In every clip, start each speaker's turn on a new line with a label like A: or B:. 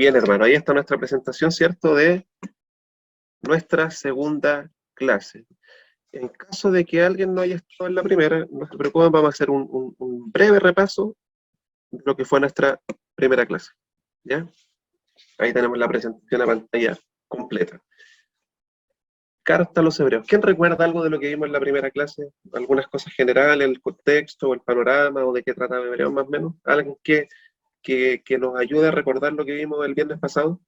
A: Bien, hermano, ahí está nuestra presentación, ¿cierto?, de nuestra segunda clase. En caso de que alguien no haya estado en la primera, no se preocupen, vamos a hacer un breve repaso de lo que fue nuestra primera clase, ¿ya? Ahí tenemos la presentación a pantalla completa. Carta a los Hebreos. ¿Quién recuerda algo de lo que vimos en la primera clase? Algunas cosas generales, el contexto, o el panorama, o de qué trataba Hebreos más o menos. ¿Alguien que nos ayude a recordar lo que vimos el viernes pasado?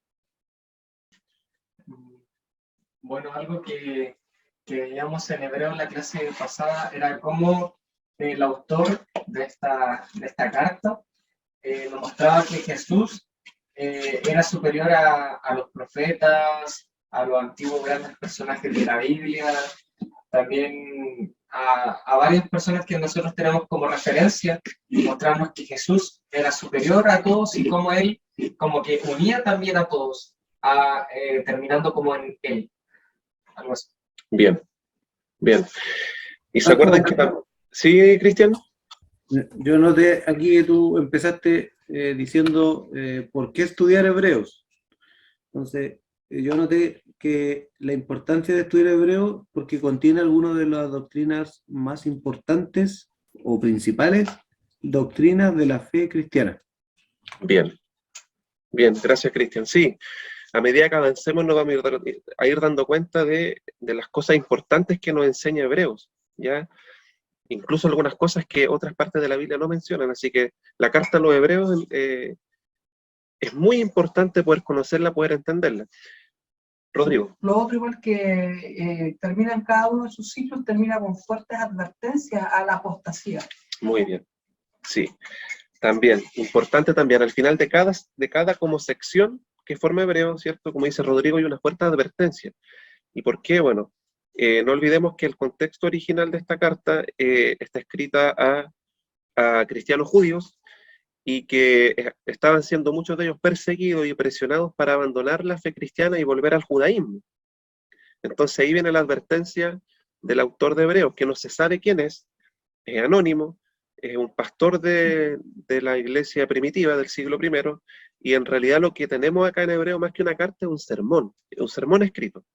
B: Bueno, algo que veíamos en Hebreo en la clase pasada era cómo el autor de esta carta nos mostraba que Jesús era superior a los profetas, a los antiguos grandes personajes de la Biblia, también a varias personas que nosotros tenemos como referencia, y mostrarnos que Jesús era superior a todos y cómo él como que unía también a todos, terminando como en él. Algo así.
A: Bien, bien. ¿Y se acuerdan que... ¿Sí, Cristian?
C: Yo noté aquí que tú empezaste diciendo por qué estudiar Hebreos. Entonces, yo noté que la importancia de estudiar Hebreos porque contiene algunas de las doctrinas más importantes o principales doctrinas de la fe cristiana.
A: Bien, bien, gracias, Cristian. Sí, a medida que avancemos nos vamos a ir dando cuenta de las cosas importantes que nos enseña Hebreos, ¿ya? Incluso algunas cosas que otras partes de la Biblia no mencionan, así que la carta a los Hebreos es muy importante poder conocerla, poder entenderla. Rodrigo.
D: Lo otro igual que termina en cada uno de sus ciclos, termina con fuertes advertencias a la apostasía.
A: Muy bien, sí. También, importante también, al final de cada como sección que forma Hebreo, ¿cierto? Como dice Rodrigo, hay una fuerte advertencia. ¿Y por qué? Bueno, no olvidemos que el contexto original de esta carta está escrita a cristianos judíos y que estaban siendo muchos de ellos perseguidos y presionados para abandonar la fe cristiana y volver al judaísmo. Entonces ahí viene la advertencia del autor de Hebreos, que no se sabe quién es anónimo, es un pastor de la iglesia primitiva del siglo I, y en realidad lo que tenemos acá en Hebreo, más que una carta, es un sermón escrito.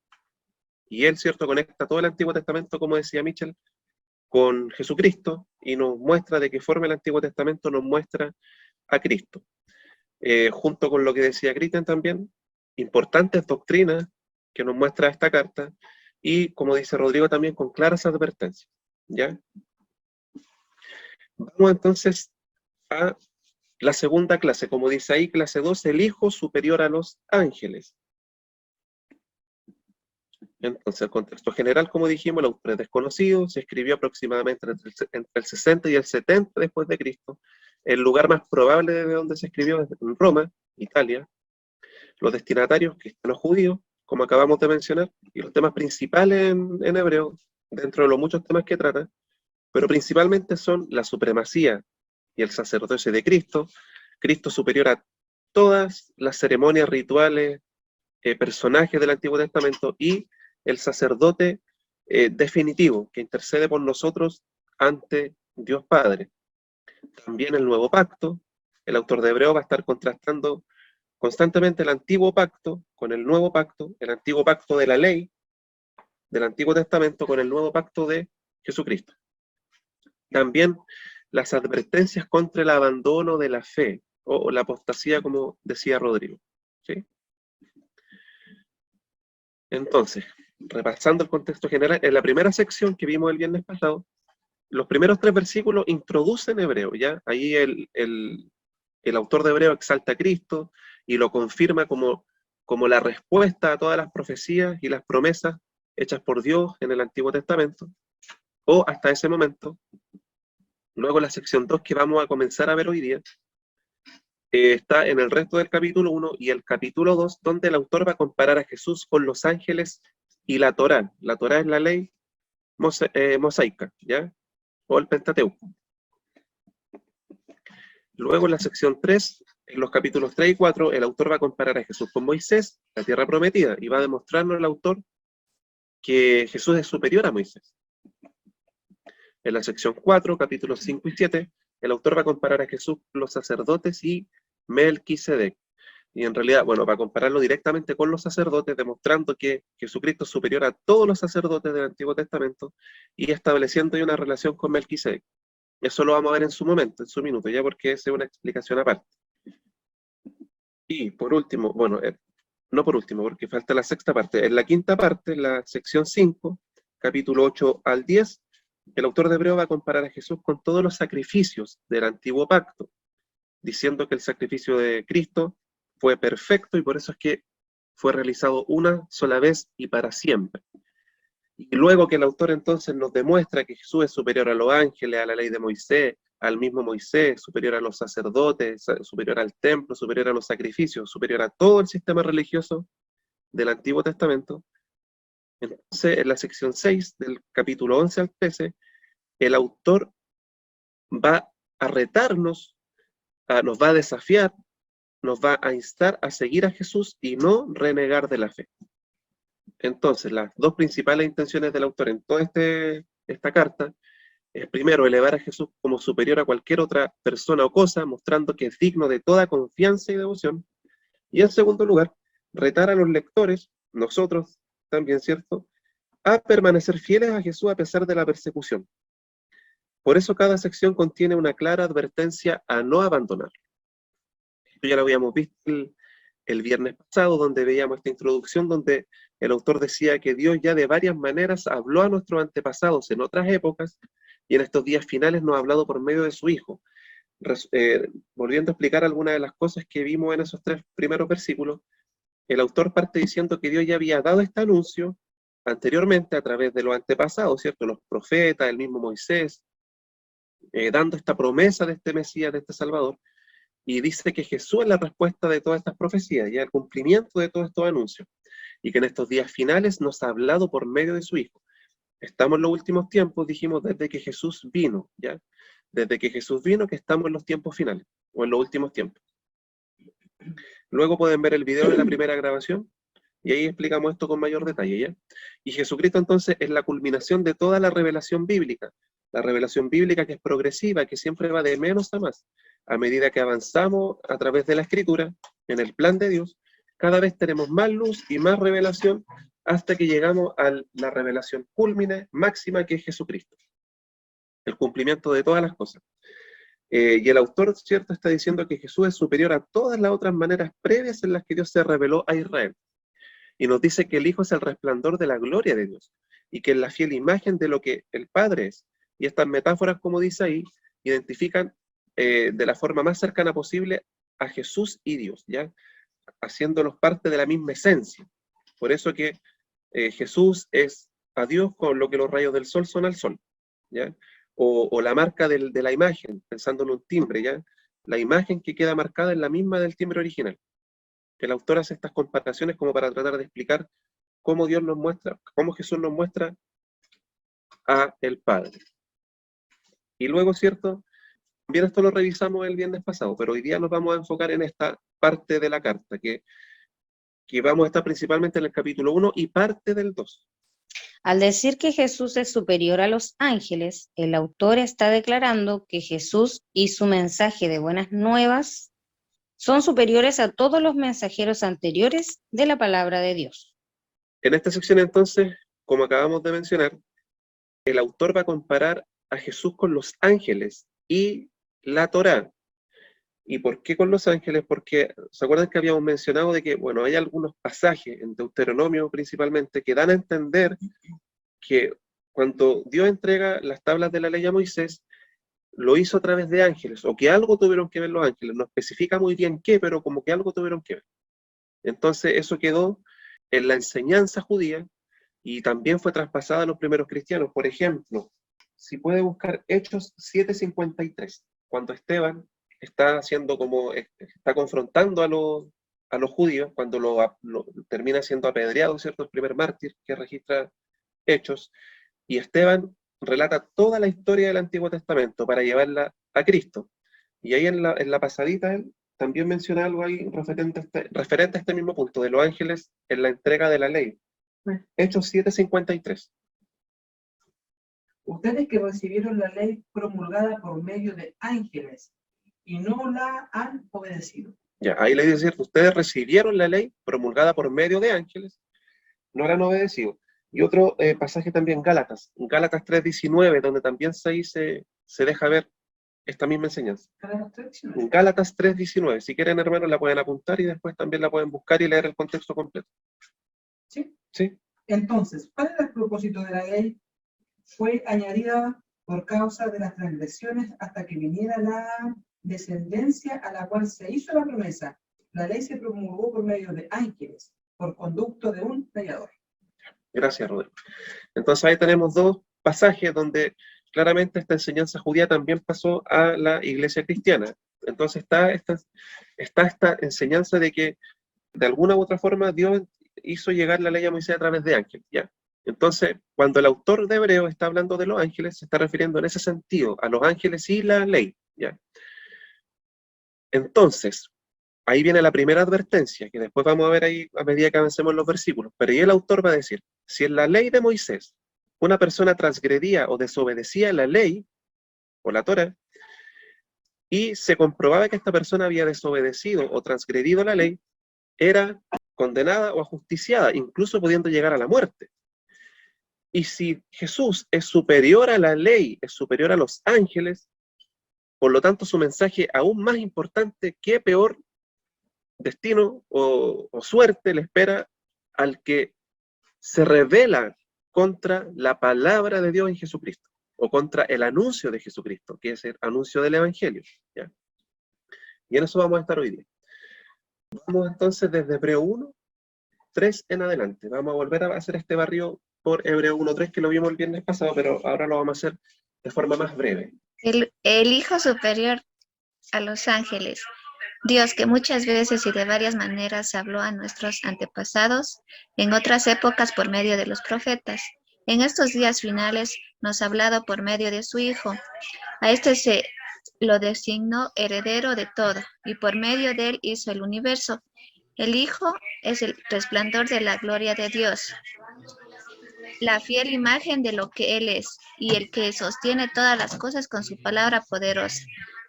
A: Y él, ¿cierto?, conecta todo el Antiguo Testamento, como decía Michel, con Jesucristo, y nos muestra de qué forma el Antiguo Testamento nos muestra a Cristo. Junto con lo que decía Cristian también, importantes doctrinas que nos muestra esta carta, y como dice Rodrigo también, con claras advertencias, ¿ya? Vamos entonces a la segunda clase, como dice ahí, clase 2, el Hijo superior a los ángeles. Entonces, el contexto general, como dijimos, el autor es desconocido, se escribió aproximadamente entre el 60 y el 70 después de Cristo. El lugar más probable de donde se escribió es en Roma, Italia. Los destinatarios, cristianos judíos, como acabamos de mencionar, y los temas principales en hebreo, dentro de los muchos temas que trata, pero principalmente son la supremacía y el sacerdocio de Cristo, Cristo superior a todas las ceremonias rituales, personajes del Antiguo Testamento, y el sacerdote definitivo, que intercede por nosotros ante Dios Padre. También el nuevo pacto, el autor de Hebreo va a estar contrastando constantemente el antiguo pacto con el nuevo pacto, el antiguo pacto de la ley del Antiguo Testamento con el nuevo pacto de Jesucristo. También las advertencias contra el abandono de la fe, o la apostasía, como decía Rodrigo, ¿sí? Entonces, repasando el contexto general, en la primera sección que vimos el viernes pasado, los primeros 3 versículos introducen Hebreo, ¿ya? Ahí el autor de Hebreo exalta a Cristo y lo confirma como la respuesta a todas las profecías y las promesas hechas por Dios en el Antiguo Testamento, o hasta ese momento. Luego la sección 2 que vamos a comenzar a ver hoy día, está en el resto del capítulo 1 y el capítulo 2, donde el autor va a comparar a Jesús con los ángeles y la Torá. La Torá es la ley mosaica, ¿ya? O el Pentateuco. Luego en la sección 3, en los capítulos 3 y 4, el autor va a comparar a Jesús con Moisés, la tierra prometida, y va a demostrarnos el autor que Jesús es superior a Moisés. En la sección 4, capítulos 5 y 7, el autor va a comparar a Jesús con los sacerdotes y Melquisedec. Y en realidad, bueno, para compararlo directamente con los sacerdotes, demostrando que Jesucristo es superior a todos los sacerdotes del Antiguo Testamento y estableciendo ahí una relación con Melquisedec. Eso lo vamos a ver en su momento, en su minuto, ya porque esa es una explicación aparte. Y por último, bueno, no por último, porque falta la sexta parte. En la quinta parte, la sección 5, capítulo 8 al 10, el autor de Hebreo va a comparar a Jesús con todos los sacrificios del antiguo pacto, diciendo que el sacrificio de Cristo fue perfecto y por eso es que fue realizado una sola vez y para siempre. Y luego que el autor entonces nos demuestra que Jesús es superior a los ángeles, a la ley de Moisés, al mismo Moisés, superior a los sacerdotes, superior al templo, superior a los sacrificios, superior a todo el sistema religioso del Antiguo Testamento. Entonces, en la sección 6, del capítulo 11 al 13, el autor va a retarnos, nos va a desafiar, nos va a instar a seguir a Jesús y no renegar de la fe. Entonces, las dos principales intenciones del autor en toda esta carta es, primero, elevar a Jesús como superior a cualquier otra persona o cosa, mostrando que es digno de toda confianza y devoción. Y en segundo lugar, retar a los lectores, nosotros también, ¿cierto?, a permanecer fieles a Jesús a pesar de la persecución. Por eso cada sección contiene una clara advertencia a no abandonar. Esto ya lo habíamos visto el viernes pasado, donde veíamos esta introducción, donde el autor decía que Dios ya de varias maneras habló a nuestros antepasados en otras épocas, y en estos días finales nos ha hablado por medio de su Hijo. Volviendo a explicar algunas de las cosas que vimos en esos 3 primeros versículos, el autor parte diciendo que Dios ya había dado este anuncio anteriormente a través de los antepasados, ¿cierto? Los profetas, el mismo Moisés, dando esta promesa de este Mesías, de este Salvador, y dice que Jesús es la respuesta de todas estas profecías, ya el cumplimiento de todos estos anuncios, y que en estos días finales nos ha hablado por medio de su Hijo. Estamos en los últimos tiempos, dijimos, desde que Jesús vino, ¿ya? Desde que Jesús vino, que estamos en los tiempos finales, o en los últimos tiempos. Luego pueden ver el video de la primera grabación, y ahí explicamos esto con mayor detalle, ¿ya? Y Jesucristo entonces es la culminación de toda la revelación bíblica que es progresiva, que siempre va de menos a más. A medida que avanzamos a través de la Escritura, en el plan de Dios, cada vez tenemos más luz y más revelación hasta que llegamos a la revelación cúlmine, máxima, que es Jesucristo. El cumplimiento de todas las cosas. Y el autor, ¿cierto?, está diciendo que Jesús es superior a todas las otras maneras previas en las que Dios se reveló a Israel. Y nos dice que el Hijo es el resplandor de la gloria de Dios, y que es la fiel imagen de lo que el Padre es. Y estas metáforas, como dice ahí, identifican de la forma más cercana posible a Jesús y Dios, ¿ya? Haciéndolos parte de la misma esencia. Por eso que Jesús es a Dios con lo que los rayos del sol son al sol, ¿ya? O la marca de la imagen, pensando en un timbre, ¿ya? La imagen que queda marcada es la misma del timbre original. El autor hace estas comparaciones como para tratar de explicar cómo Dios nos muestra, cómo Jesús nos muestra a el Padre. Y luego, ¿cierto? Bien, esto lo revisamos el viernes pasado, pero hoy día nos vamos a enfocar en esta parte de la carta, que vamos a estar principalmente en el capítulo 1 y parte del 2.
E: Al decir que Jesús es superior a los ángeles, el autor está declarando que Jesús y su mensaje de buenas nuevas son superiores a todos los mensajeros anteriores de la palabra de Dios.
A: En esta sección, entonces, como acabamos de mencionar, el autor va a comparar a Jesús con los ángeles y la Torá. ¿Y por qué con los ángeles? Porque, ¿se acuerdan que habíamos mencionado de que, bueno, hay algunos pasajes, en Deuteronomio principalmente, que dan a entender que cuando Dios entrega las tablas de la ley a Moisés, lo hizo a través de ángeles, o que algo tuvieron que ver los ángeles, no especifica muy bien qué, pero como que algo tuvieron que ver. Entonces eso quedó en la enseñanza judía y también fue traspasada a los primeros cristianos. Por ejemplo, si puede buscar Hechos 7:53, cuando Esteban está haciendo está confrontando a los judíos, cuando lo termina siendo apedreado, ¿cierto? El primer mártir que registra Hechos, y Esteban relata toda la historia del Antiguo Testamento para llevarla a Cristo. Y ahí en la pasadita él también menciona algo ahí referente a este mismo punto, de los ángeles en la entrega de la ley. Hechos 7:53.
D: Ustedes que recibieron la ley promulgada por medio de ángeles y no la han obedecido.
A: Ya, ahí le dice, ¿cierto? Ustedes recibieron la ley promulgada por medio de ángeles, no la han obedecido. Y otro pasaje también, Gálatas 3:19, donde también ahí se deja ver esta misma enseñanza. Gálatas 3:19, si quieren, hermanos, la pueden apuntar y después también la pueden buscar y leer el contexto completo.
D: ¿Sí?
A: Sí.
D: Entonces, ¿cuál era el propósito de la ley? Fue añadida por causa de las transgresiones hasta que viniera la descendencia a la cual se hizo la promesa. La ley se promulgó por medio de ángeles, por conducto de un mediador.
A: Gracias, Rodrigo. Entonces ahí tenemos dos pasajes donde claramente esta enseñanza judía también pasó a la iglesia cristiana. Entonces está esta enseñanza de que de alguna u otra forma Dios hizo llegar la ley a Moisés a través de ángeles, ¿ya? Entonces, cuando el autor de Hebreo está hablando de los ángeles, se está refiriendo en ese sentido a los ángeles y la ley, ¿ya? Entonces, ahí viene la primera advertencia, que después vamos a ver ahí a medida que avancemos los versículos. Pero ahí el autor va a decir, si en la ley de Moisés una persona transgredía o desobedecía la ley, o la Torá, y se comprobaba que esta persona había desobedecido o transgredido la ley, era condenada o ajusticiada, incluso pudiendo llegar a la muerte. Y si Jesús es superior a la ley, es superior a los ángeles, por lo tanto su mensaje aún más importante, ¿qué peor destino o suerte le espera al que se revela contra la palabra de Dios en Jesucristo, o contra el anuncio de Jesucristo, que es el anuncio del Evangelio, ¿ya? Y en eso vamos a estar hoy día. Vamos entonces desde Hebreo 1:3 en adelante. Vamos a volver a hacer este barrio por Hebreo 1:3, que lo vimos el viernes pasado, pero ahora lo vamos a hacer de forma más breve.
F: El Hijo superior a los ángeles. Dios, que muchas veces y de varias maneras habló a nuestros antepasados, en otras épocas por medio de los profetas. En estos días finales nos ha hablado por medio de su Hijo. A este se lo designó heredero de todo, y por medio de él hizo el universo. El Hijo es el resplandor de la gloria de Dios, la fiel imagen de lo que Él es, y el que sostiene todas las cosas con su palabra poderosa.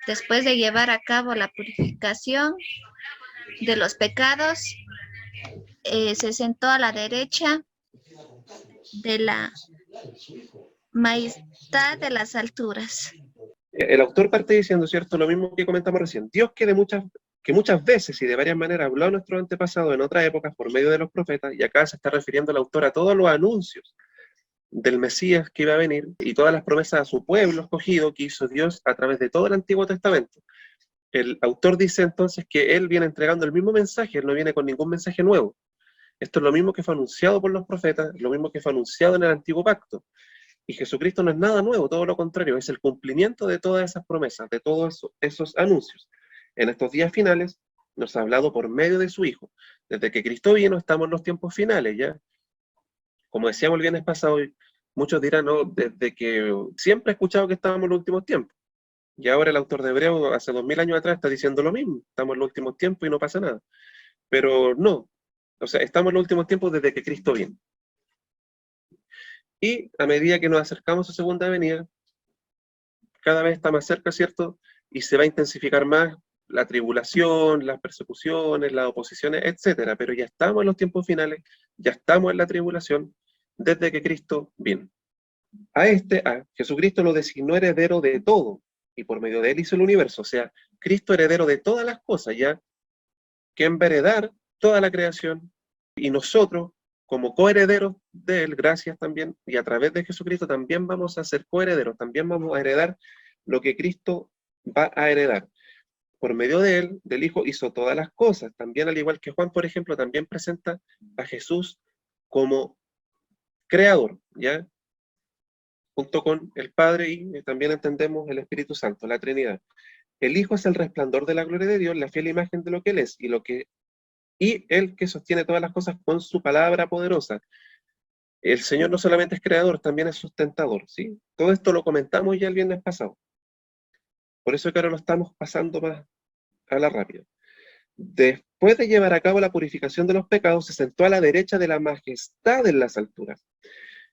F: Después de llevar a cabo la purificación de los pecados, se sentó a la derecha de la majestad de las alturas.
A: El autor parte diciendo, ¿cierto?, lo mismo que comentamos recién. Dios que muchas veces y de varias maneras habló a nuestros antepasados en otras épocas por medio de los profetas, y acá se está refiriendo el autor a todos los anuncios del Mesías que iba a venir y todas las promesas a su pueblo escogido que hizo Dios a través de todo el Antiguo Testamento. El autor dice entonces que él viene entregando el mismo mensaje, él no viene con ningún mensaje nuevo. Esto es lo mismo que fue anunciado por los profetas, lo mismo que fue anunciado en el Antiguo Pacto. Y Jesucristo no es nada nuevo, todo lo contrario, es el cumplimiento de todas esas promesas, de todos esos anuncios. En estos días finales nos ha hablado por medio de su Hijo. Desde que Cristo vino estamos en los tiempos finales, ¿ya? Como decíamos el viernes pasado, muchos dirán, no, desde que siempre he escuchado que estábamos en los últimos tiempos. Y ahora el autor de Hebreo, hace 2000 años atrás, está diciendo lo mismo. Estamos en los últimos tiempos y no pasa nada. Pero no. O sea, estamos en los últimos tiempos desde que Cristo viene. Y a medida que nos acercamos a su segunda venida, cada vez está más cerca, ¿cierto? Y se va a intensificar más la tribulación, las persecuciones, las oposiciones, etcétera. Pero ya estamos en los tiempos finales, ya estamos en la tribulación desde que Cristo vino. A Jesucristo lo designó heredero de todo, y por medio de él hizo el universo. O sea, Cristo heredero de todas las cosas, ya que va a heredar toda la creación, y nosotros, como coherederos de él, gracias también, y a través de Jesucristo también vamos a ser coherederos, también vamos a heredar lo que Cristo va a heredar. Por medio de él, del Hijo, hizo todas las cosas. También, al igual que Juan, por ejemplo, también presenta a Jesús como creador, ¿ya? Junto con el Padre y también entendemos el Espíritu Santo, la Trinidad. El Hijo es el resplandor de la gloria de Dios, la fiel imagen de lo que Él es, y Él que sostiene todas las cosas con su palabra poderosa. El Señor no solamente es creador, también es sustentador, ¿sí? Todo esto lo comentamos ya el viernes pasado. Por eso que ahora lo estamos pasando más a la rápida. Después de llevar a cabo la purificación de los pecados, se sentó a la derecha de la majestad en las alturas.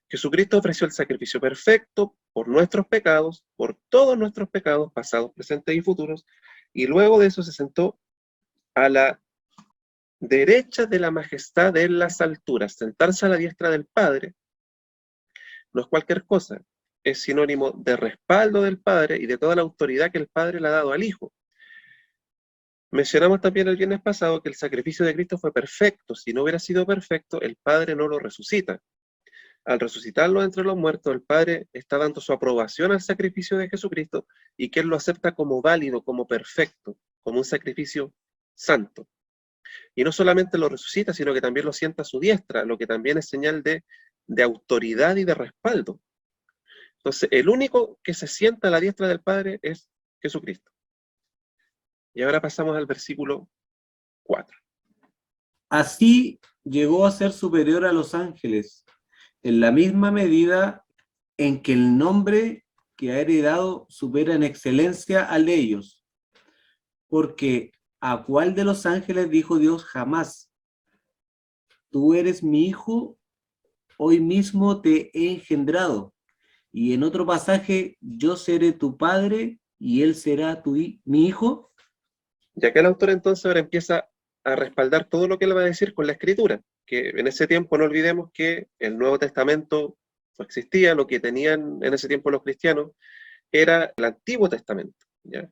A: Jesucristo ofreció el sacrificio perfecto por nuestros pecados, por todos nuestros pecados, pasados, presentes y futuros, y luego de eso se sentó a la derecha de la majestad en las alturas, sentarse a la diestra del Padre, no es cualquier cosa, es sinónimo de respaldo del Padre y de toda la autoridad que el Padre le ha dado al Hijo. Mencionamos también el viernes pasado que el sacrificio de Cristo fue perfecto. Si no hubiera sido perfecto, el Padre no lo resucita. Al resucitarlo entre los muertos, el Padre está dando su aprobación al sacrificio de Jesucristo y que Él lo acepta como válido, como perfecto, como un sacrificio santo. Y no solamente lo resucita, sino que también lo sienta a su diestra, lo que también es señal de autoridad y de respaldo. Entonces, el único que se sienta a la diestra del Padre es Jesucristo. Y ahora pasamos al versículo 4.
C: Así llegó a ser superior a los ángeles, en la misma medida en que el nombre que ha heredado supera en excelencia al de ellos. Porque ¿a cuál de los ángeles dijo Dios jamás? Tú eres mi hijo, hoy mismo te he engendrado. Y en otro pasaje, yo seré tu padre y él será mi hijo.
A: Y acá el autor entonces ahora empieza a respaldar todo lo que él va a decir con la Escritura, que en ese tiempo no olvidemos que el Nuevo Testamento no existía, lo que tenían en ese tiempo los cristianos era el Antiguo Testamento, ¿ya?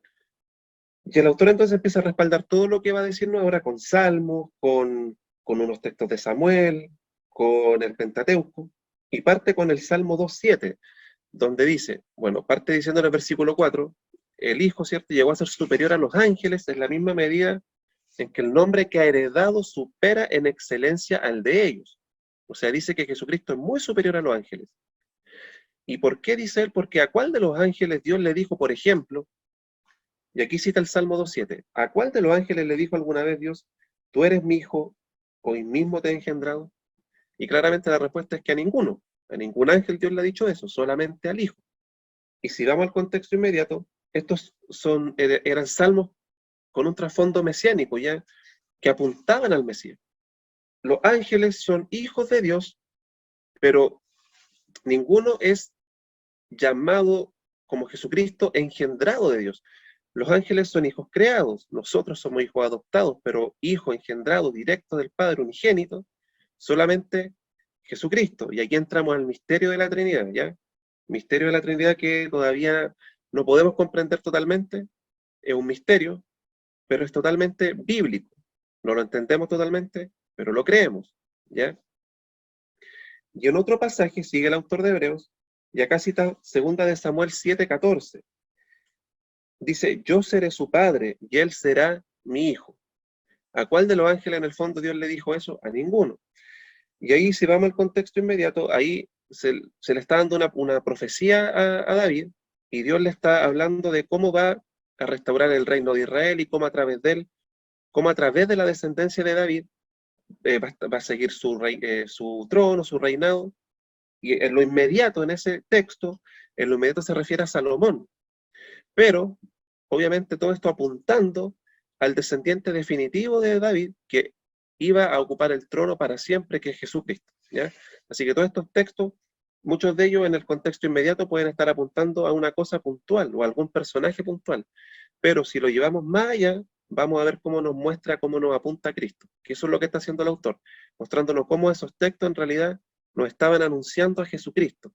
A: Y el autor entonces empieza a respaldar todo lo que va a decirnos ahora con Salmos, con unos textos de Samuel, con el Pentateuco, y parte con el Salmo 2.7, donde dice, bueno, parte diciendo en el versículo 4, el Hijo, ¿cierto?, llegó a ser superior a los ángeles en la misma medida en que el nombre que ha heredado supera en excelencia al de ellos. O sea, dice que Jesucristo es muy superior a los ángeles. ¿Y por qué dice él? Porque ¿a cuál de los ángeles Dios le dijo, por ejemplo, y aquí cita el Salmo 2.7, ¿a cuál de los ángeles le dijo alguna vez Dios, tú eres mi hijo, hoy mismo te he engendrado? Y claramente la respuesta es que a ninguno. A ningún ángel Dios le ha dicho eso, solamente al Hijo. Y si vamos al contexto inmediato, estos eran salmos con un trasfondo mesiánico, ya que apuntaban al Mesías. Los ángeles son hijos de Dios, pero ninguno es llamado como Jesucristo engendrado de Dios. Los ángeles son hijos creados, nosotros somos hijos adoptados, pero hijo engendrado directo del Padre unigénito, solamente Jesucristo. Y aquí entramos al misterio de la Trinidad, ¿ya? Misterio de la Trinidad que todavía no podemos comprender totalmente, es un misterio, pero es totalmente bíblico. No lo entendemos totalmente, pero lo creemos, ¿ya? Y en otro pasaje sigue el autor de Hebreos, y acá cita 2 de Samuel 7:14. Dice, yo seré su padre, y él será mi hijo. ¿A cuál de los ángeles en el fondo Dios le dijo eso? A ninguno. Y ahí, si vamos al contexto inmediato, ahí se le está dando una profecía a David, y Dios le está hablando de cómo va a restaurar el reino de Israel y cómo a través de él, cómo a través de la descendencia de David va a seguir su trono, su reinado. Y en lo inmediato, en ese texto, en lo inmediato se refiere a Salomón. Pero, obviamente, todo esto apuntando al descendiente definitivo de David, que iba a ocupar el trono para siempre, que es Jesucristo, ¿ya? Así que todos estos textos, muchos de ellos en el contexto inmediato pueden estar apuntando a una cosa puntual o a algún personaje puntual. Pero si lo llevamos más allá, vamos a ver cómo nos muestra, cómo nos apunta a Cristo, que eso es lo que está haciendo el autor, mostrándonos cómo esos textos en realidad nos estaban anunciando a Jesucristo.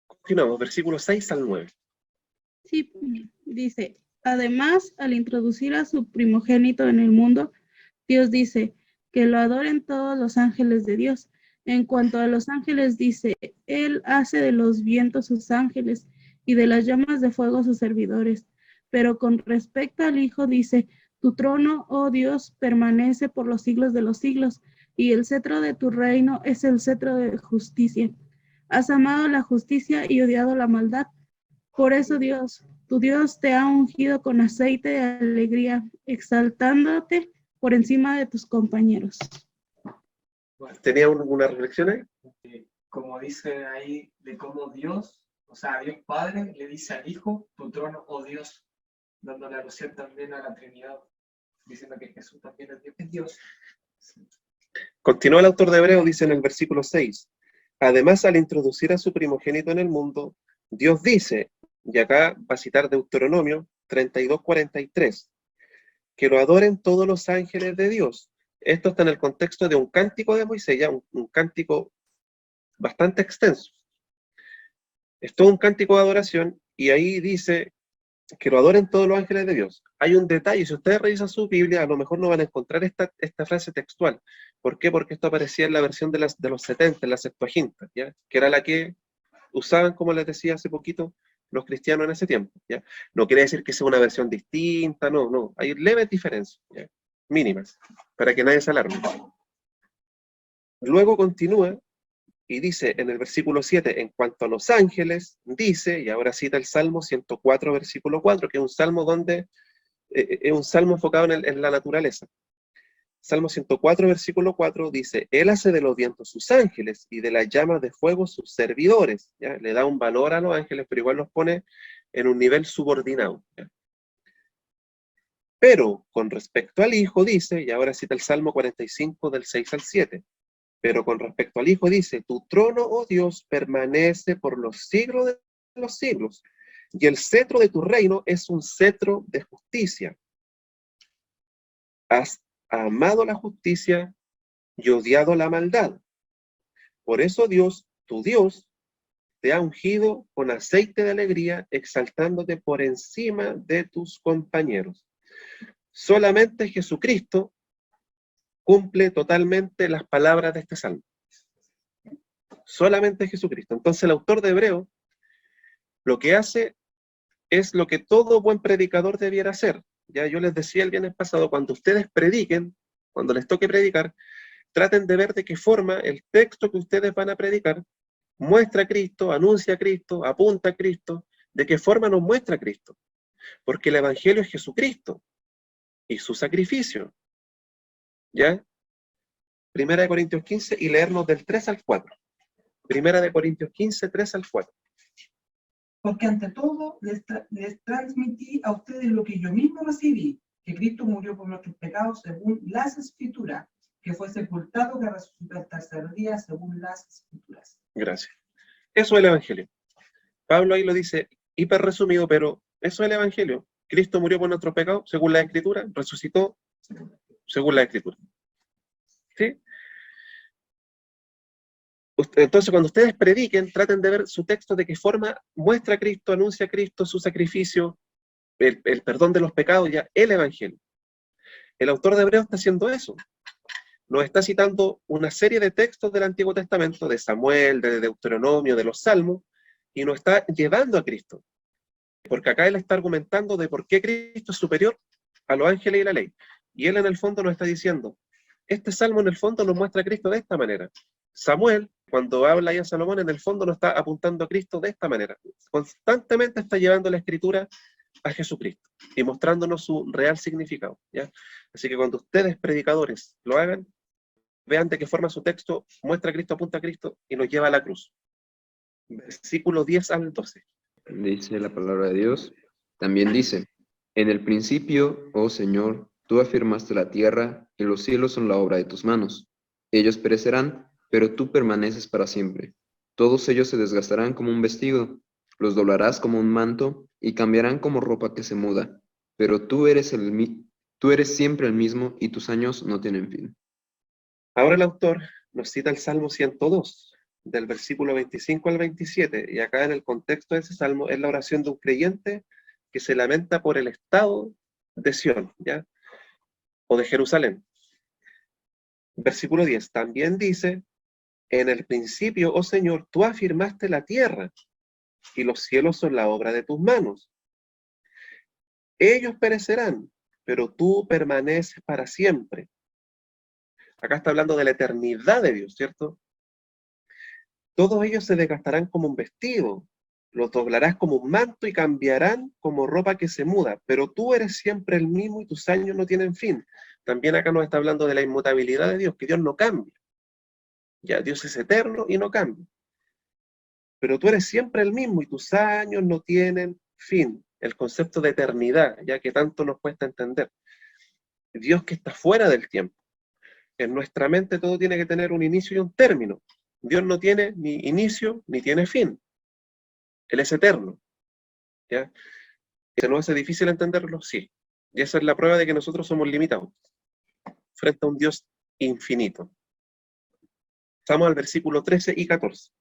A: Continuamos, versículos 6 al 9.
G: Sí, dice, además, al introducir a su primogénito en el mundo, Dios dice que lo adoren todos los ángeles de Dios. En cuanto a los ángeles, dice, Él hace de los vientos sus ángeles y de las llamas de fuego sus servidores. Pero con respecto al Hijo, dice, tu trono, oh Dios, permanece por los siglos de los siglos, y el cetro de tu reino es el cetro de justicia. Has amado la justicia y odiado la maldad. Por eso Dios, tu Dios te ha ungido con aceite de alegría, exaltándote por encima de tus compañeros.
A: ¿Tenía alguna reflexión ahí?
B: Como dice ahí, de cómo Dios, o sea, Dios Padre le dice al Hijo, tu trono, oh Dios, dándole alusión también a la Trinidad, diciendo que Jesús también es Dios.
A: Continúa el autor de Hebreos, dice en el versículo 6, además al introducir a su primogénito en el mundo, Dios dice, y acá va a citar Deuteronomio 32:43, que lo adoren todos los ángeles de Dios. Esto está en el contexto de un cántico de Moisés, ya un cántico bastante extenso. Es todo un cántico de adoración, y ahí dice que lo adoren todos los ángeles de Dios. Hay un detalle, si ustedes revisan su Biblia, a lo mejor no van a encontrar esta frase textual. ¿Por qué? Porque esto aparecía en la versión de los 70, en la Septuaginta, ¿ya? Que era la que usaban, como les decía hace poquito, los cristianos en ese tiempo, ¿ya? No quiere decir que sea una versión distinta, no. Hay leves diferencias, ¿ya? Mínimas, para que nadie se alarme. Luego continúa y dice en el versículo 7, en cuanto a los ángeles, dice, y ahora cita el Salmo 104, versículo 4, que es un salmo es un salmo enfocado en la naturaleza. Salmo 104, versículo 4 dice, Él hace de los vientos sus ángeles y de las llamas de fuego sus servidores. ¿Ya? Le da un valor a los ángeles, pero igual los pone en un nivel subordinado. ¿Ya? Pero con respecto al Hijo dice, y ahora cita el Salmo 45 del 6 al 7, pero con respecto al Hijo dice, tu trono, oh Dios, permanece por los siglos de los siglos, y el cetro de tu reino es un cetro de justicia. Has amado la justicia y odiado la maldad. Por eso Dios, tu Dios, te ha ungido con aceite de alegría, exaltándote por encima de tus compañeros. Solamente Jesucristo cumple totalmente las palabras de este salmo. Solamente Jesucristo. Entonces el autor de Hebreo lo que hace es lo que todo buen predicador debiera hacer. Ya yo les decía el viernes pasado, cuando ustedes prediquen, cuando les toque predicar, traten de ver de qué forma el texto que ustedes van a predicar muestra a Cristo, anuncia a Cristo, apunta a Cristo, de qué forma nos muestra a Cristo. Porque el Evangelio es Jesucristo y su sacrificio. ¿Ya? Primera de Corintios 15 y leernos del 3 al 4. Primera de Corintios 15, 3 al 4.
D: Porque ante todo les transmití a ustedes lo que yo mismo recibí, que Cristo murió por nuestros pecados según las Escrituras, que fue sepultado, que resucitó al tercer día según las Escrituras.
A: Gracias. Eso es el Evangelio. Pablo ahí lo dice hiper resumido, pero eso es el Evangelio. Cristo murió por nuestros pecados según la Escritura, resucitó según la Escritura. ¿Sí? Entonces, cuando ustedes prediquen, traten de ver su texto de qué forma muestra a Cristo, anuncia a Cristo, su sacrificio, el perdón de los pecados, ya el Evangelio. El autor de Hebreos está haciendo eso. Nos está citando una serie de textos del Antiguo Testamento, de Samuel, de Deuteronomio, de los Salmos, y nos está llevando a Cristo. Porque acá él está argumentando de por qué Cristo es superior a los ángeles y la ley. Y él en el fondo nos está diciendo, este Salmo en el fondo nos muestra a Cristo de esta manera. Samuel, cuando habla ahí a Salomón, en el fondo nos está apuntando a Cristo de esta manera. Constantemente está llevando la Escritura a Jesucristo y mostrándonos su real significado, ¿ya? Así que cuando ustedes, predicadores, lo hagan, vean de qué forma su texto muestra a Cristo, apunta a Cristo y nos lleva a la cruz. Versículo 10 al 12.
H: Dice la palabra de Dios. También dice, en el principio, oh Señor, tú afirmaste la tierra y los cielos son la obra de tus manos. Ellos perecerán, pero tú permaneces para siempre. Todos ellos se desgastarán como un vestido, los doblarás como un manto y cambiarán como ropa que se muda. Pero tú eres siempre el mismo y tus años no tienen fin.
A: Ahora el autor nos cita el Salmo 102, del versículo 25 al 27, y acá en el contexto de ese salmo es la oración de un creyente que se lamenta por el estado de Sión, ¿ya? O de Jerusalén. Versículo 10, también dice, en el principio, oh Señor, tú afirmaste la tierra, y los cielos son la obra de tus manos. Ellos perecerán, pero tú permaneces para siempre. Acá está hablando de la eternidad de Dios, ¿cierto? Todos ellos se desgastarán como un vestido, los doblarás como un manto y cambiarán como ropa que se muda, pero tú eres siempre el mismo y tus años no tienen fin. También acá nos está hablando de la inmutabilidad de Dios, que Dios no cambia. Ya, Dios es eterno y no cambia. Pero tú eres siempre el mismo y tus años no tienen fin. El concepto de eternidad, ya que tanto nos cuesta entender. Dios que está fuera del tiempo. En nuestra mente todo tiene que tener un inicio y un término. Dios no tiene ni inicio ni tiene fin. Él es eterno. ¿Ya? ¿Se nos hace difícil entenderlo? Sí. Y esa es la prueba de que nosotros somos limitados frente a un Dios infinito. Estamos al versículo 13 y 14.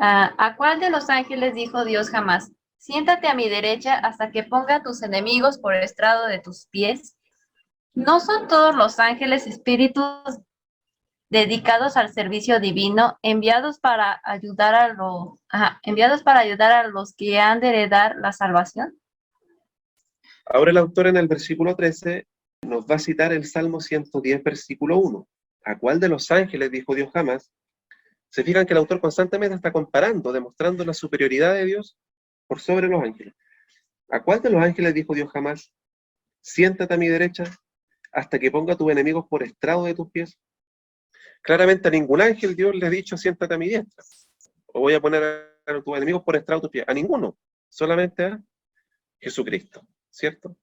I: ¿A cuál de los ángeles dijo Dios jamás? Siéntate a mi derecha hasta que ponga tus enemigos por estrado de tus pies. ¿No son todos los ángeles espíritus dedicados al servicio divino, enviados para ayudar a los que han de heredar la salvación?
A: Ahora el autor en el versículo 13 nos va a citar el Salmo 110, versículo 1. ¿A cuál de los ángeles dijo Dios jamás? Se fijan que el autor constantemente está comparando, demostrando la superioridad de Dios por sobre los ángeles. ¿A cuál de los ángeles dijo Dios jamás? Siéntate a mi derecha hasta que ponga a tus enemigos por estrado de tus pies. Claramente a ningún ángel Dios le ha dicho siéntate a mi diestra, o voy a poner a tus enemigos por estrado de tus pies. A ninguno, solamente a Jesucristo, ¿cierto?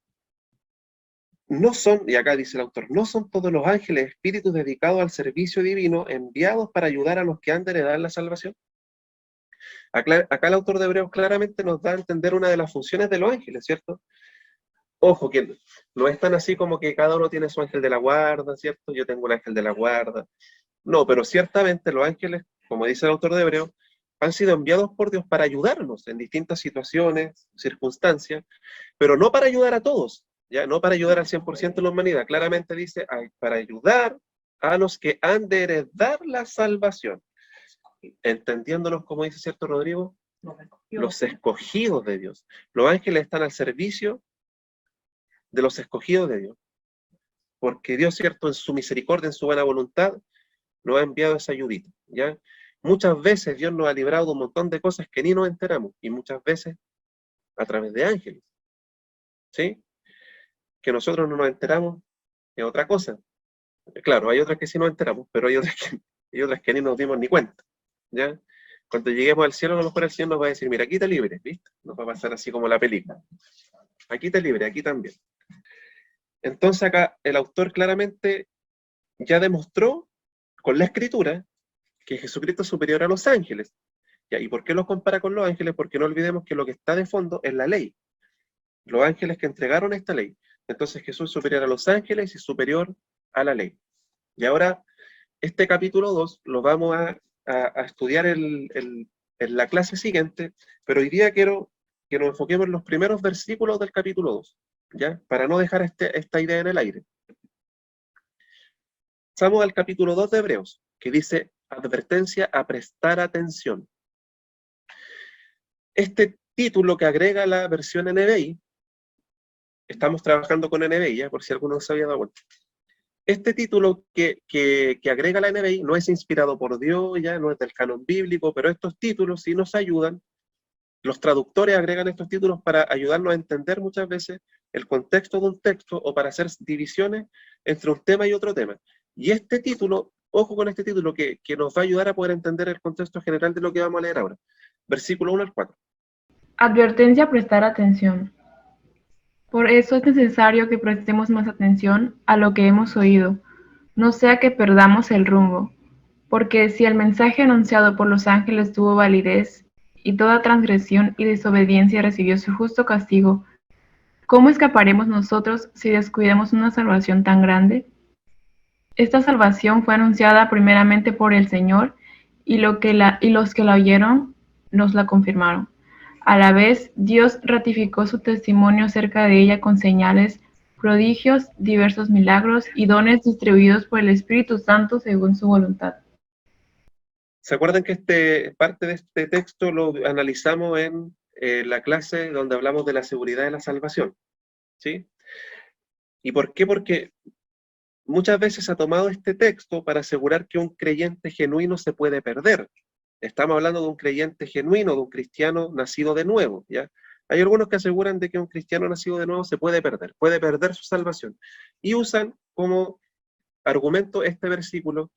A: No son, y acá dice el autor, no son todos los ángeles espíritus dedicados al servicio divino enviados para ayudar a los que han de heredar la salvación. Acá el autor de Hebreos claramente nos da a entender una de las funciones de los ángeles, ¿cierto? Ojo, que no es tan así como que cada uno tiene su ángel de la guarda, ¿cierto? Yo tengo un ángel de la guarda. No, pero ciertamente los ángeles, como dice el autor de Hebreos, han sido enviados por Dios para ayudarnos en distintas situaciones, circunstancias, pero no para ayudar a todos, ya no para ayudar al 100% de la humanidad. Claramente dice, para ayudar a los que han de heredar la salvación. Entendiéndolos, como dice cierto Rodrigo, los escogidos de Dios. Los ángeles están al servicio de los escogidos de Dios. Porque Dios, cierto, en su misericordia, en su buena voluntad, nos ha enviado esa ayudita, ¿ya? Muchas veces Dios nos ha librado de un montón de cosas que ni nos enteramos, y muchas veces a través de ángeles, ¿sí? Que nosotros no nos enteramos es otra cosa. Claro, hay otras que sí nos enteramos, pero hay otras que ni nos dimos ni cuenta, ¿ya? Cuando lleguemos al cielo, a lo mejor el Señor nos va a decir, mira, aquí te libre, ¿viste? Nos va a pasar así como la película. Aquí te libre, aquí también. Entonces acá el autor claramente ya demostró con la Escritura que Jesucristo es superior a los ángeles. ¿Ya? ¿Y por qué los compara con los ángeles? Porque no olvidemos que lo que está de fondo es la ley. Los ángeles que entregaron esta ley. Entonces Jesús es superior a los ángeles y superior a la ley. Y ahora, este capítulo 2 lo vamos a estudiar en la clase siguiente, pero hoy día quiero que nos enfoquemos en los primeros versículos del capítulo 2, ¿ya? Para no dejar esta idea en el aire. Pasamos al capítulo 2 de Hebreos, que dice, advertencia a prestar atención. Este título que agrega la versión NBI, estamos trabajando con NBI, ¿ya? Por si alguno se había dado cuenta. Este título que agrega la NBI no es inspirado por Dios, ya no es del canon bíblico, pero estos títulos sí nos ayudan. Los traductores agregan estos títulos para ayudarnos a entender muchas veces el contexto de un texto o para hacer divisiones entre un tema y otro tema. Y este título, ojo con este título, que nos va a ayudar a poder entender el contexto general de lo que vamos a leer ahora. Versículo 1 al 4.
J: Advertencia a prestar atención. Por eso es necesario que prestemos más atención a lo que hemos oído, no sea que perdamos el rumbo, porque si el mensaje anunciado por los ángeles tuvo validez, y toda transgresión y desobediencia recibió su justo castigo, ¿cómo escaparemos nosotros si descuidamos una salvación tan grande? Esta salvación fue anunciada primeramente por el Señor, y los que la oyeron nos la confirmaron. A la vez, Dios ratificó su testimonio acerca de ella con señales, prodigios, diversos milagros y dones distribuidos por el Espíritu Santo según su voluntad.
A: ¿Se acuerdan que parte de este texto lo analizamos en la clase donde hablamos de la seguridad de la salvación? ¿Sí? ¿Y por qué? Porque muchas veces se ha tomado este texto para asegurar que un creyente genuino se puede perder. Estamos hablando de un creyente genuino, de un cristiano nacido de nuevo, ¿ya? Hay algunos que aseguran de que un cristiano nacido de nuevo se puede perder su salvación. Y usan como argumento este versículo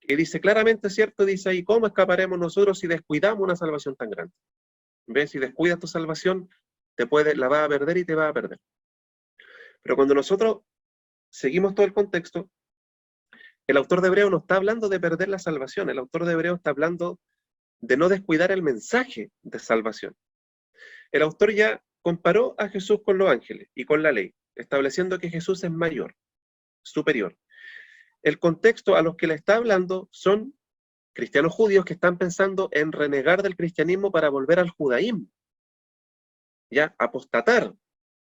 A: que dice claramente, ¿cierto? Dice ahí, ¿cómo escaparemos nosotros si descuidamos una salvación tan grande? ¿Ves? Si descuidas tu salvación, la vas a perder y te vas a perder. Pero cuando nosotros seguimos todo el contexto, el autor de Hebreos no está hablando de perder la salvación, el autor de Hebreos está hablando de no descuidar el mensaje de salvación. El autor ya comparó a Jesús con los ángeles y con la ley. estableciendo que Jesús es mayor, superior. El contexto a los que le está hablando son cristianos judíos que están pensando en renegar del cristianismo para volver al judaísmo, ya, apostatar,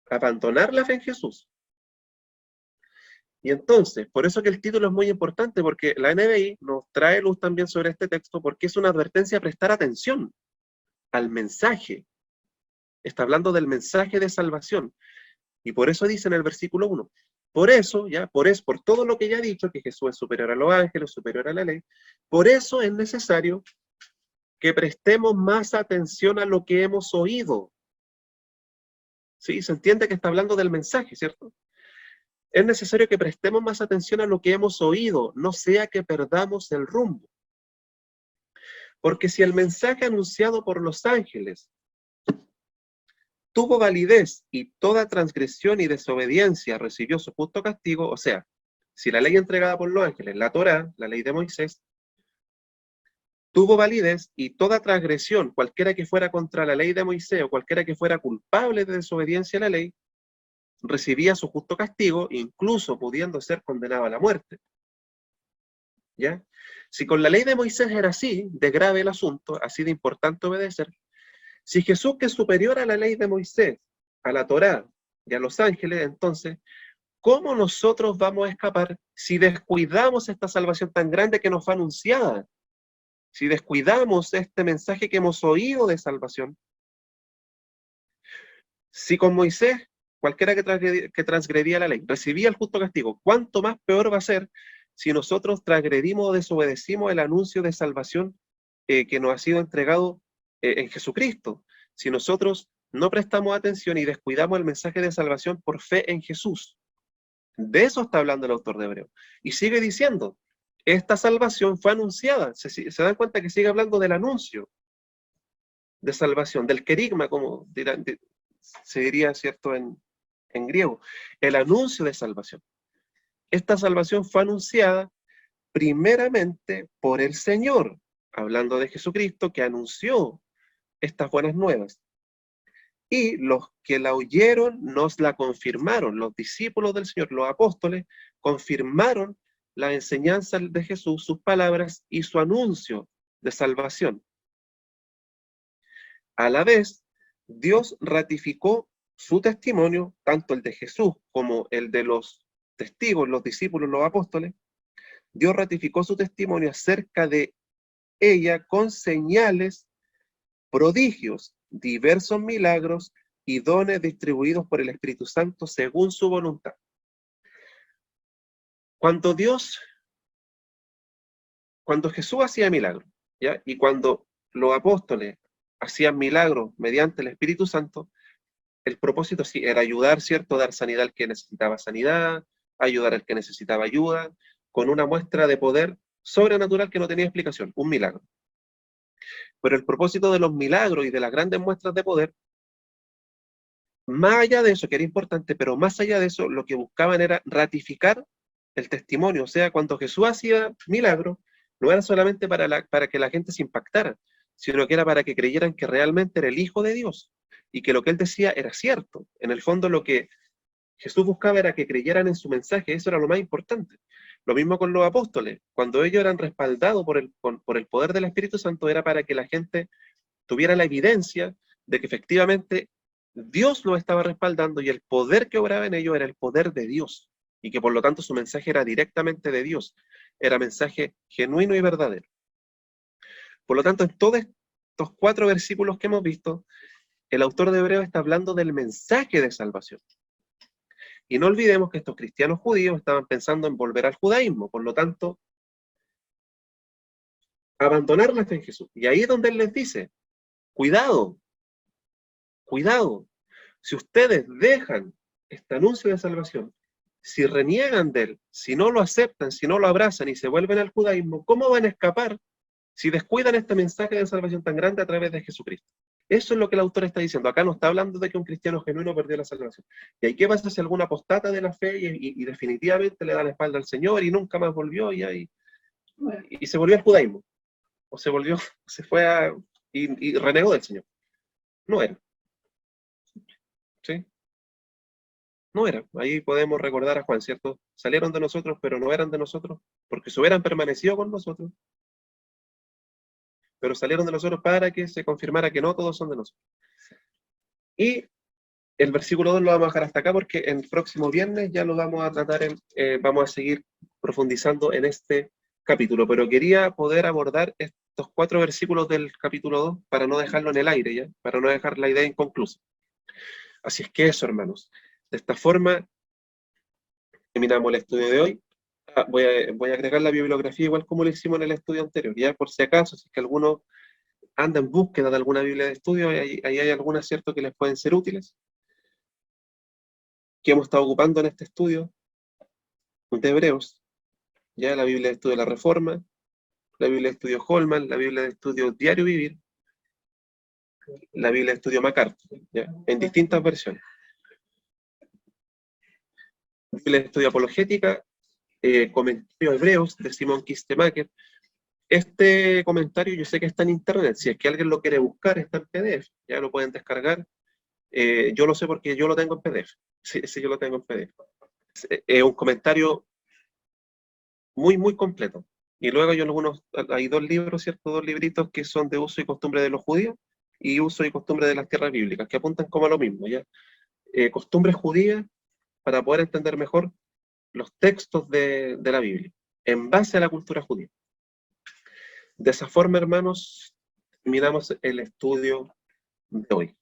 A: abandonar la fe en Jesús. Y entonces, por eso que el título es muy importante, porque la NBI nos trae luz también sobre este texto, porque es una advertencia a prestar atención al mensaje. Está hablando del mensaje de salvación. Y por eso dice en el versículo 1, por eso, ya, por todo lo que ya he dicho, que Jesús es superior a los ángeles, superior a la ley, por eso es necesario que prestemos más atención a lo que hemos oído. ¿Sí? Se entiende que está hablando del mensaje, ¿cierto? Es necesario que prestemos más atención a lo que hemos oído, no sea que perdamos el rumbo. Porque si el mensaje anunciado por los ángeles tuvo validez y toda transgresión y desobediencia recibió su justo castigo, o sea, si la ley entregada por los ángeles, la Torá, la ley de Moisés, tuvo validez y toda transgresión, cualquiera que fuera contra la ley de Moisés o cualquiera que fuera culpable de desobediencia a la ley, recibía su justo castigo, incluso pudiendo ser condenado a la muerte. ¿Ya? Si con la ley de Moisés era así, de grave el asunto, así de importante obedecer, si Jesús, que es superior a la ley de Moisés, a la Torá y a los ángeles, entonces, ¿cómo nosotros vamos a escapar si descuidamos esta salvación tan grande que nos fue anunciada? Si descuidamos este mensaje que hemos oído de salvación. Si con Moisés, cualquiera que transgredía la ley, recibía el justo castigo, ¿cuánto más peor va a ser si nosotros transgredimos o desobedecimos el anuncio de salvación que nos ha sido entregado en Jesucristo? Si nosotros no prestamos atención y descuidamos el mensaje de salvación por fe en Jesús. De eso está hablando el autor de Hebreos. Y sigue diciendo, esta salvación fue anunciada. Se dan cuenta que sigue hablando del anuncio de salvación, del querigma, como se diría, ¿cierto?, en griego. El anuncio de salvación. Esta salvación fue anunciada primeramente por el Señor, hablando de Jesucristo, que anunció estas buenas nuevas. Y los que la oyeron nos la confirmaron. Los discípulos del Señor, los apóstoles, confirmaron la enseñanza de Jesús, sus palabras y su anuncio de salvación. A la vez, Dios ratificó su testimonio, tanto el de Jesús como el de los testigos, los discípulos, los apóstoles. Dios ratificó su testimonio acerca de ella con señales, prodigios, diversos milagros y dones distribuidos por el Espíritu Santo según su voluntad. Cuando Jesús hacía milagros, ¿ya? Y cuando los apóstoles hacían milagros mediante el Espíritu Santo, el propósito sí era ayudar, ¿cierto? Dar sanidad al que necesitaba sanidad, ayudar al que necesitaba ayuda, con una muestra de poder sobrenatural que no tenía explicación, un milagro. Pero el propósito de los milagros y de las grandes muestras de poder, más allá de eso, que era importante, pero más allá de eso, lo que buscaban era ratificar el testimonio. O sea, cuando Jesús hacía milagros, no era solamente para que la gente se impactara, sino que era para que creyeran que realmente era el Hijo de Dios y que lo que él decía era cierto. En el fondo, lo que Jesús buscaba era que creyeran en su mensaje, eso era lo más importante. Lo mismo con los apóstoles, cuando ellos eran respaldados por el poder del Espíritu Santo, era para que la gente tuviera la evidencia de que efectivamente Dios lo estaba respaldando y el poder que obraba en ellos era el poder de Dios, y que por lo tanto su mensaje era directamente de Dios, era mensaje genuino y verdadero. Por lo tanto, en todos estos 4 versículos que hemos visto, el autor de Hebreos está hablando del mensaje de salvación. Y no olvidemos que estos cristianos judíos estaban pensando en volver al judaísmo, por lo tanto, abandonar la fe en Jesús. Y ahí es donde él les dice, cuidado, cuidado, si ustedes dejan este anuncio de salvación, si reniegan de él, si no lo aceptan, si no lo abrazan y se vuelven al judaísmo, ¿cómo van a escapar si descuidan este mensaje de salvación tan grande a través de Jesucristo? Eso es lo que el autor está diciendo. Acá no está hablando de que un cristiano genuino perdió la salvación. ¿Y ahí qué pasa si alguna apostata de la fe y definitivamente le da la espalda al Señor y nunca más volvió y se volvió al judaísmo? O se fue y renegó del Señor. No era. ¿Sí? no era. Ahí podemos recordar a Juan, ¿cierto? Salieron de nosotros, pero no eran de nosotros, porque se hubieran permanecido con nosotros, pero salieron de nosotros para que se confirmara que no todos son de nosotros. Y el versículo 2 lo vamos a dejar hasta acá, porque el próximo viernes ya lo vamos a tratar, vamos a seguir profundizando en este capítulo, pero quería poder abordar estos 4 versículos del capítulo 2 para no dejarlo en el aire, ¿ya? Para no dejar la idea inconclusa. Así es que eso, hermanos. De esta forma, terminamos el estudio de hoy. Voy a agregar la bibliografía igual como lo hicimos en el estudio anterior, ya por si acaso, si es que alguno anda en búsqueda de alguna Biblia de estudio, ahí hay algunas, ¿cierto?, que les pueden ser útiles, que hemos estado ocupando en este estudio de Hebreos, ya la Biblia de Estudio de la Reforma, la Biblia de Estudio Holman, la Biblia de Estudio Diario Vivir, la Biblia de Estudio MacArthur, ¿ya? En distintas versiones. Biblia de Estudio Apologética, comentario Hebreos de Simon Kistemaker. Este comentario yo sé que está en internet, si es que alguien lo quiere buscar, está en PDF, ya lo pueden descargar. Yo lo sé porque yo lo tengo en PDF, sí, yo lo tengo en PDF. Es un comentario muy, muy completo. Y luego hay 2 libros, ¿cierto? 2 libritos que son de uso y costumbre de los judíos y uso y costumbre de las tierras bíblicas, que apuntan como a lo mismo, ¿ya? Costumbres judías para poder entender mejor los textos de la Biblia, en base a la cultura judía. De esa forma, hermanos, terminamos el estudio de hoy.